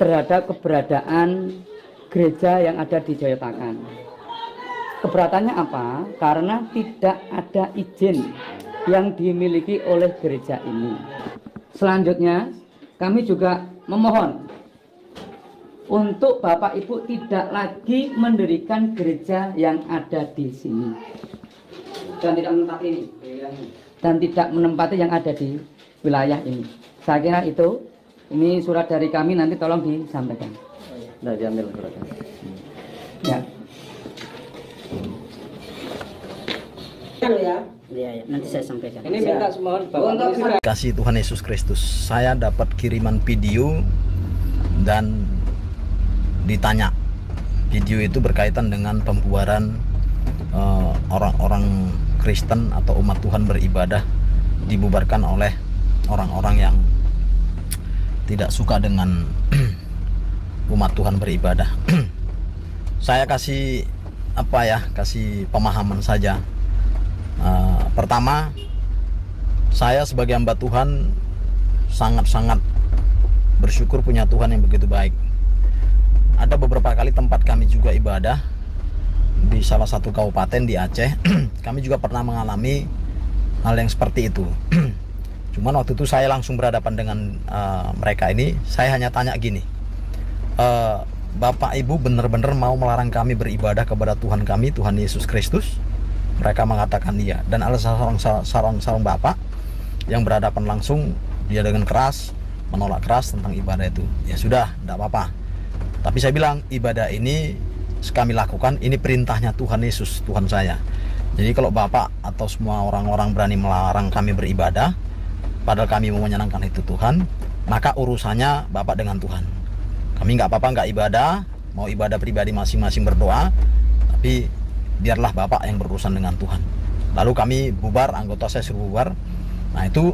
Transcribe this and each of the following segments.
terhadap keberadaan gereja yang ada di Joyotakan. Keberatannya apa? Karena tidak ada izin yang dimiliki oleh gereja ini. Selanjutnya, kami juga memohon untuk Bapak Ibu tidak lagi mendirikan gereja yang ada di sini dan tidak menempati ini dan tidak menempati yang ada di wilayah ini. Saya kira itu. Ini surat dari kami, nanti tolong disampaikan. Nah, diambil suratnya. Ya. Ya, nanti saya sampaikan. Ini minta semohon Bapak. Kasih Tuhan Yesus Kristus. Saya dapat kiriman video dan ditanya. Video itu berkaitan dengan pembubaran orang-orang Kristen atau umat Tuhan beribadah dibubarkan oleh orang-orang yang tidak suka dengan umat Tuhan beribadah. Saya kasih kasih pemahaman saja. Pertama, saya sebagai hamba Tuhan sangat-sangat bersyukur punya Tuhan yang begitu baik. Ada beberapa kali tempat kami juga ibadah di salah satu kabupaten di Aceh. Kami juga pernah mengalami hal yang seperti itu. Cuman waktu itu saya langsung berhadapan dengan mereka ini. Saya hanya tanya gini, Bapak Ibu benar-benar mau melarang kami beribadah kepada Tuhan kami, Tuhan Yesus Kristus? Mereka mengatakan iya. Dan ada seorang bapak yang berhadapan langsung, dia dengan keras menolak keras tentang ibadah itu. Ya sudah, tidak apa-apa. Tapi saya bilang, ibadah ini kami lakukan, ini perintahnya Tuhan Yesus, Tuhan saya. Jadi kalau Bapak atau semua orang-orang berani melarang kami beribadah, padahal kami mau menyenangkan itu Tuhan, maka urusannya Bapak dengan Tuhan. Kami nggak apa-apa, nggak ibadah, mau ibadah pribadi masing-masing berdoa, tapi biarlah Bapak yang berurusan dengan Tuhan. Lalu kami bubar, anggota saya suruh bubar. Nah itu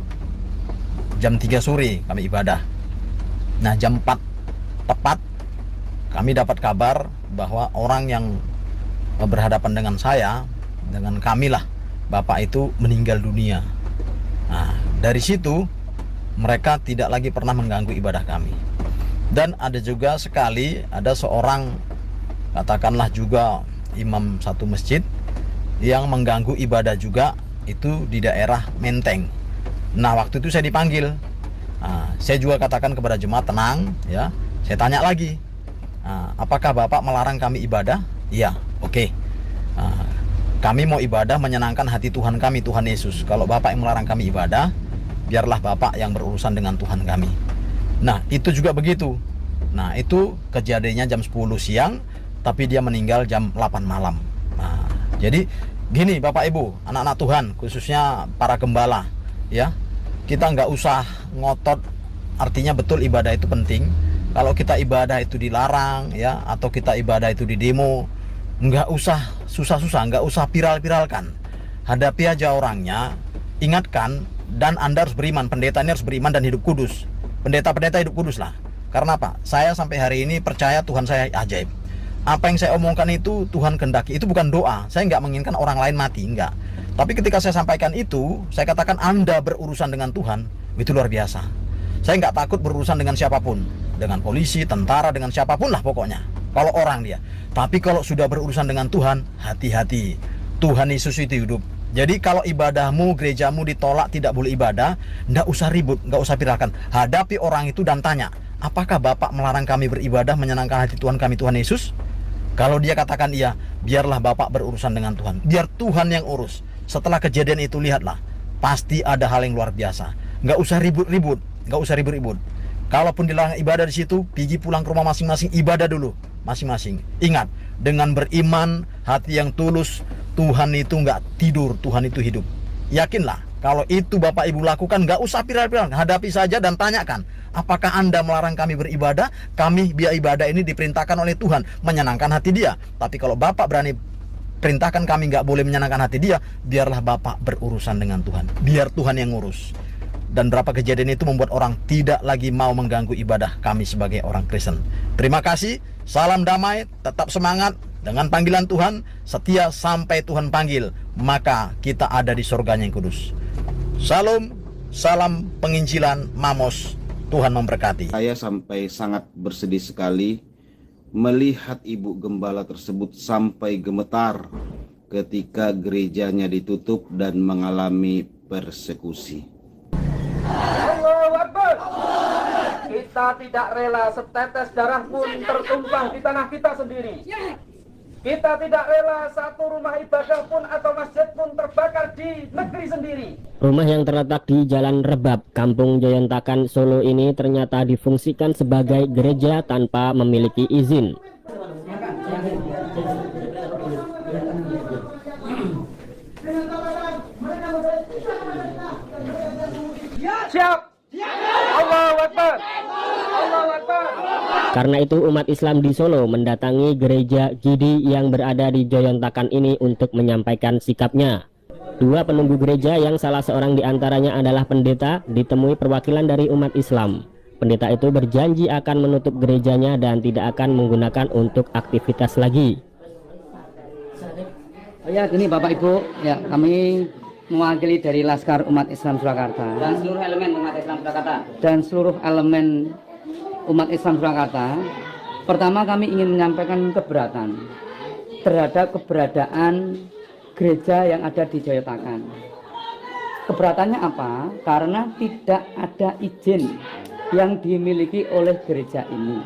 jam 3 sore kami ibadah. Nah jam 4 tepat kami dapat kabar bahwa orang yang berhadapan dengan saya, dengan kami lah, Bapak itu meninggal dunia. Nah, dari situ mereka tidak lagi pernah mengganggu ibadah kami. Dan ada juga sekali ada seorang, katakanlah juga imam satu masjid, yang mengganggu ibadah juga, itu di daerah Menteng. Nah waktu itu saya dipanggil. Nah, saya juga katakan kepada jemaat, tenang ya. Saya tanya lagi, apakah Bapak melarang kami ibadah? Iya, oke. Kami mau ibadah menyenangkan hati Tuhan kami, Tuhan Yesus. Kalau Bapak yang melarang kami ibadah, biarlah Bapak yang berurusan dengan Tuhan kami. Nah itu juga begitu. Nah itu kejadiannya jam 10 siang, tapi dia meninggal jam 8 malam. Nah jadi gini Bapak Ibu, anak-anak Tuhan, khususnya para gembala ya, kita nggak usah ngotot. Artinya betul ibadah itu penting. Kalau kita ibadah itu dilarang ya, atau kita ibadah itu di demo, nggak usah susah-susah, nggak usah viral-viralkan. Hadapi aja orangnya, ingatkan, dan Anda harus beriman, pendetanya harus beriman dan hidup kudus. Pendeta-pendeta hidup kudus lah. Karena apa? Saya sampai hari ini percaya Tuhan saya ajaib. Apa yang saya omongkan itu Tuhan kehendaki. Itu bukan doa. Saya nggak menginginkan orang lain mati, enggak. Tapi ketika saya sampaikan itu, saya katakan Anda berurusan dengan Tuhan, itu luar biasa. Saya nggak takut berurusan dengan siapapun, dengan polisi, tentara, dengan siapapun lah pokoknya. Kalau orang dia. Tapi kalau sudah berurusan dengan Tuhan, hati-hati. Tuhan Yesus itu hidup. Jadi kalau ibadahmu, gerejamu ditolak, tidak boleh ibadah, nggak usah ribut, nggak usah viralkan. Hadapi orang itu dan tanya, apakah Bapak melarang kami beribadah menyenangkan hati Tuhan kami, Tuhan Yesus? Kalau dia katakan iya, biarlah Bapak berurusan dengan Tuhan. Biar Tuhan yang urus. Setelah kejadian itu lihatlah, pasti ada hal yang luar biasa. Nggak usah ribut-ribut, nggak usah ribut-ribut. Kalaupun dilarang ibadah di situ, pergi pulang ke rumah masing-masing, ibadah dulu masing-masing. Ingat, dengan beriman, hati yang tulus, Tuhan itu nggak tidur, Tuhan itu hidup. Yakinlah, kalau itu Bapak Ibu lakukan, nggak usah viral-viral, hadapi saja dan tanyakan, apakah Anda melarang kami beribadah? Kami biar ibadah ini diperintahkan oleh Tuhan, menyenangkan hati Dia. Tapi kalau Bapak berani perintahkan kami nggak boleh menyenangkan hati Dia, biarlah Bapak berurusan dengan Tuhan. Biar Tuhan yang ngurus. Dan berapa kejadian itu membuat orang tidak lagi mau mengganggu ibadah kami sebagai orang Kristen. Terima kasih, salam damai, tetap semangat. Dengan panggilan Tuhan, setia sampai Tuhan panggil, maka kita ada di surganya yang kudus. Salam, salam penginjilan Mamos Tuhan memberkati. Saya sampai sangat bersedih sekali melihat Ibu Gembala tersebut sampai gemetar ketika gerejanya ditutup dan mengalami persekusi. Allahu Akbar. Kita tidak rela setetes darah pun tertumpah di tanah kita sendiri. Kita tidak rela satu rumah ibadah pun atau masjid pun terbakar di negeri sendiri. Rumah yang terletak di Jalan Rebab, Kampung Joyontakan, Solo ini ternyata difungsikan sebagai gereja tanpa memiliki izin. Siap. Allahu Akbar. Allahu Akbar. Karena itu umat Islam di Solo mendatangi gereja Gidi yang berada di Joyontakan ini untuk menyampaikan sikapnya. Dua penunggu gereja yang salah seorang diantaranya adalah pendeta ditemui perwakilan dari umat Islam. Pendeta itu berjanji akan menutup gerejanya dan tidak akan menggunakan untuk aktivitas lagi. Ya, gini Bapak Ibu, ya kami mewakili dari Laskar Umat Islam Surakarta Dan seluruh elemen umat Islam Surakarta. dan seluruh elemen umat Islam Surakarta. Pertama, kami ingin menyampaikan keberatan terhadap keberadaan gereja yang ada di Joyotakan. Keberatannya apa? Karena tidak ada izin yang dimiliki oleh gereja ini.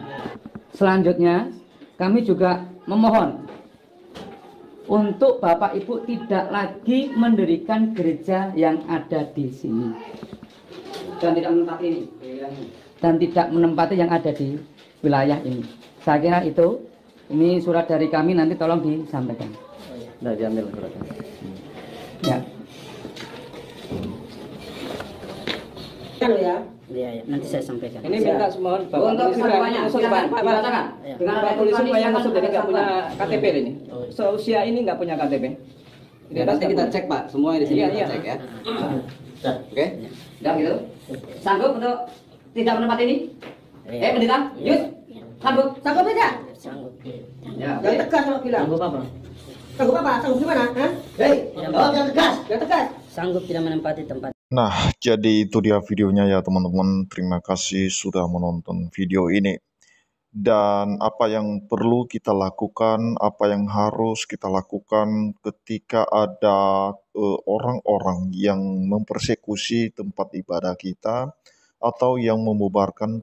Selanjutnya, kami juga memohon untuk Bapak Ibu tidak lagi mendirikan gereja yang ada di sini Dan tidak menempati ini. dan tidak menempati yang ada di wilayah ini. Saya kira itu. Ini surat dari kami, nanti tolong disampaikan. Nah, diambil suratnya. Ya. Iya, ya. Nanti saya sampaikan. Ini minta mohon Bapak Untuk polisi semuanya, masuk silakan, Pak. dibacakan. Ya. Dengan Pak polisi supaya masuk jadi nggak punya KTP ini. Seusia ini nggak punya KTP. Ya, nanti kita cek Pak, semua di sini Iya, kita iya. cek ya. Oke? Udah gitu. Sanggup untuk tidak menempati ini? Iya. Pendeta, Yus, sanggup? Sanggup tidak? Sanggup. Ya. Yang tegas kalau bilang. Sanggup apa? Sanggup apa? Sanggup gimana? Hah? Hei, yang tegas, yang tegas. Sanggup tidak menempati tempat. Nah, jadi itu dia videonya ya teman-teman. Terima kasih sudah menonton video ini. Dan apa yang perlu kita lakukan, apa yang harus kita lakukan ketika ada orang-orang yang mempersekusi tempat ibadah kita atau yang membubarkan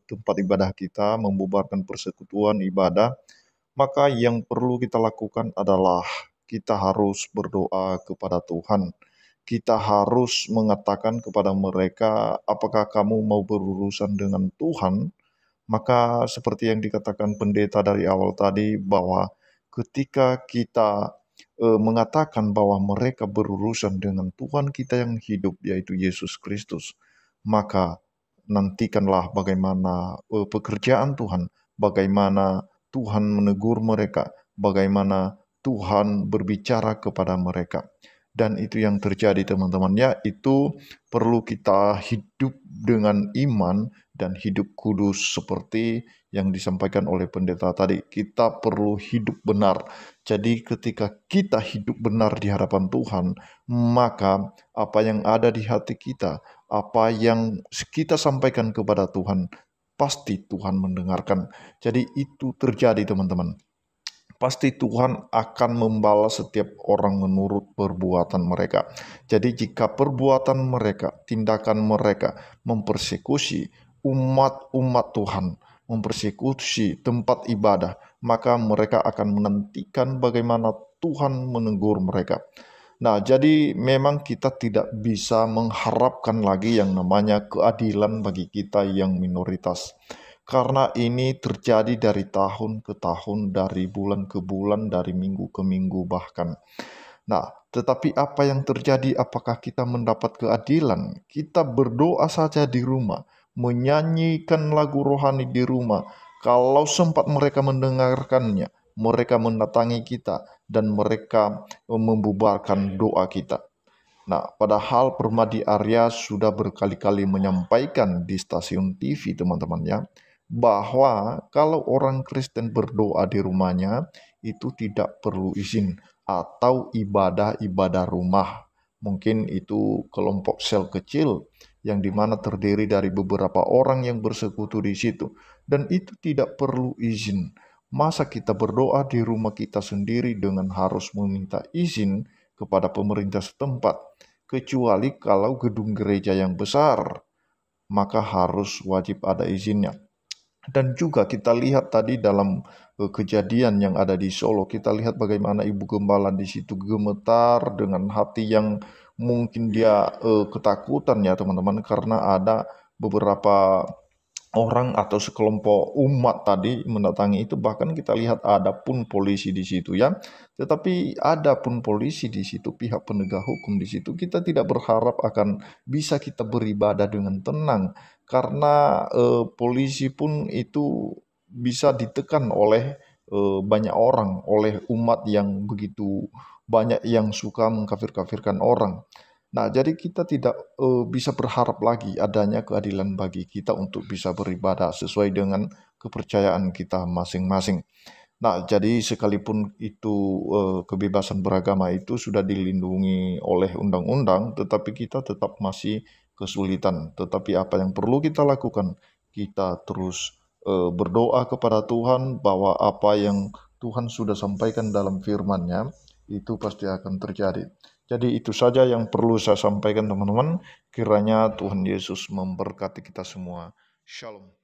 tempat ibadah kita, membubarkan persekutuan ibadah, maka yang perlu kita lakukan adalah kita harus berdoa kepada Tuhan. Kita harus mengatakan kepada mereka, apakah kamu mau berurusan dengan Tuhan? Maka seperti yang dikatakan pendeta dari awal tadi, bahwa ketika kita mengatakan bahwa mereka berurusan dengan Tuhan kita yang hidup, yaitu Yesus Kristus, maka nantikanlah bagaimana pekerjaan Tuhan, bagaimana Tuhan menegur mereka, bagaimana Tuhan berbicara kepada mereka. Dan itu yang terjadi teman-teman, yaitu perlu kita hidup dengan iman dan hidup kudus seperti yang disampaikan oleh pendeta tadi. Kita perlu hidup benar. Jadi ketika kita hidup benar di hadapan Tuhan, maka apa yang ada di hati kita, apa yang kita sampaikan kepada Tuhan, pasti Tuhan mendengarkan. Jadi itu terjadi teman-teman. Pasti Tuhan akan membalas setiap orang menurut perbuatan mereka. Jadi jika perbuatan mereka, tindakan mereka mempersekusi umat-umat Tuhan, mempersekusi tempat ibadah, maka mereka akan menantikan bagaimana Tuhan menegur mereka. Nah, jadi memang kita tidak bisa mengharapkan lagi yang namanya keadilan bagi kita yang minoritas. Karena ini terjadi dari tahun ke tahun, dari bulan ke bulan, dari minggu ke minggu bahkan. Nah, tetapi apa yang terjadi? Apakah kita mendapat keadilan? Kita berdoa saja di rumah, menyanyikan lagu rohani di rumah. Kalau sempat mereka mendengarkannya, mereka mendatangi kita dan mereka membubarkan doa kita. Nah, padahal Permadi Arya sudah berkali-kali menyampaikan di stasiun TV teman-teman ya, bahwa kalau orang Kristen berdoa di rumahnya itu tidak perlu izin atau ibadah-ibadah rumah. Mungkin itu kelompok sel kecil yang dimana terdiri dari beberapa orang yang bersekutu di situ, dan itu tidak perlu izin. Masa kita berdoa di rumah kita sendiri dengan harus meminta izin kepada pemerintah setempat, kecuali kalau gedung gereja yang besar, maka harus wajib ada izinnya. Dan juga kita lihat tadi dalam kejadian yang ada di Solo, kita lihat bagaimana Ibu Gembala di situ gemetar dengan hati yang mungkin dia ketakutan ya teman-teman, karena ada beberapa orang atau sekelompok umat tadi mendatangi itu. Bahkan kita lihat ada pun polisi di situ ya. Tetapi ada pun polisi di situ, pihak penegak hukum di situ, kita tidak berharap akan bisa kita beribadah dengan tenang, karena polisi pun itu bisa ditekan oleh banyak orang, oleh umat yang begitu banyak yang suka mengkafir-kafirkan orang. Nah, jadi kita tidak bisa berharap lagi adanya keadilan bagi kita untuk bisa beribadah sesuai dengan kepercayaan kita masing-masing. Nah, jadi sekalipun itu kebebasan beragama itu sudah dilindungi oleh undang-undang, tetapi kita tetap masih kesulitan. Tetapi apa yang perlu kita lakukan? Kita terus berdoa kepada Tuhan bahwa apa yang Tuhan sudah sampaikan dalam firman-Nya itu pasti akan terjadi. Jadi itu saja yang perlu saya sampaikan teman-teman. Kiranya Tuhan Yesus memberkati kita semua. Shalom.